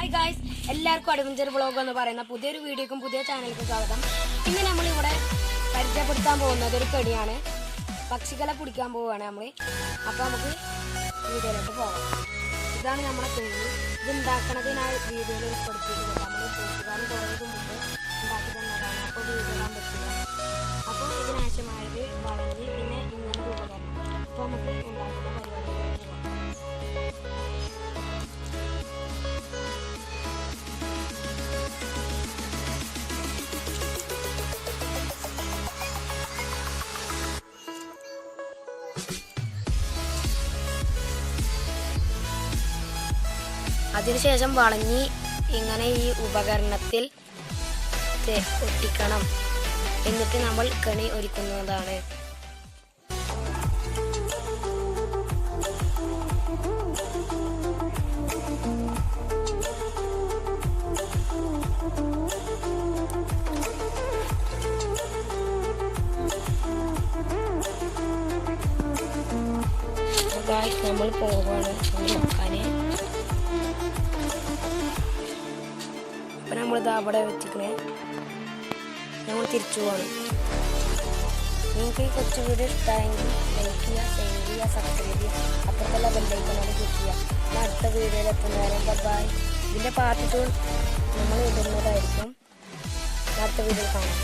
Hi guys, എല്ലാവർക്കും adventure vlog എന്ന് പറയുന്ന പുതിയൊരു വീഡിയോക്കും പുതിയ ചാനലിലേക്കും സ്വാഗതം. ഇന്ന് നമ്മളിവിടെ പരിചയപ്പെടുത്താൻ പോകുന്നത് ഒരു കെണിയാണ്. പക്ഷികളെ പിടിക്കാൻ പോവുകയാണ് നമ്മൾ. അപ്പോൾ നമുക്ക് വീഡിയോയിലോട്ട് പോകാം. ഇതാണ് നമ്മുടെ കെണി. ഇത് ഉണ്ടാക്കണത് ഞാൻ വീഡിയോയിൽ ഉൾപ്പെടുത്തിയിട്ടുണ്ട്. നമ്മൾ കൂട്ടുകാരും കുറേ മുമ്പ് ഉണ്ടാക്കി തന്നതാണ്. അപ്പോൾ വീഡിയോ ഇടാൻ പറ്റില്ല. അപ്പോൾ ഇതിനാവശ്യമായത് വളഞ്ഞ് പിന്നെ ഇങ്ങനത്തെ ഉപകരണം. അപ്പോൾ നമുക്ക് ഉണ്ടാക്കുന്ന പരിപാടികളിലേക്ക് പോകാം. അതിനുശേഷം വളഞ്ഞി ഇങ്ങനെ ഈ ഉപകരണത്തിൽ ഒട്ടിക്കണം. എന്നിട്ട് നമ്മൾ കെണി ഒരുക്കുന്നതാണ്. നമ്മൾ പോവാണ് നോക്കാന്. അപ്പൊ നമ്മളിത് അവിടെ വെച്ചിക്കണേ. നമ്മൾ തിരിച്ചു പോകണം. നിങ്ങൾക്ക് ഈ കൊച്ചു വീഡിയോ ഇഷ്ടമായെങ്കിൽ ലൈക്ക് ചെയ്യുക, ഷെയർ ചെയ്യുക, സബ്സ്ക്രൈബ് ചെയ്യുക, അപ്പുറത്തുള്ള ബെല്ലൈക്കനോട് ക്ലിക്ക് ചെയ്യുക. അടുത്ത വീഡിയോയിൽ എത്തുന്നവരെ ബൈ. ഇതിൻ്റെ പാർട്ട് 2 നമ്മൾ ഇടുന്നതായിരിക്കും. അടുത്ത വീഡിയോയിൽ കാണാം.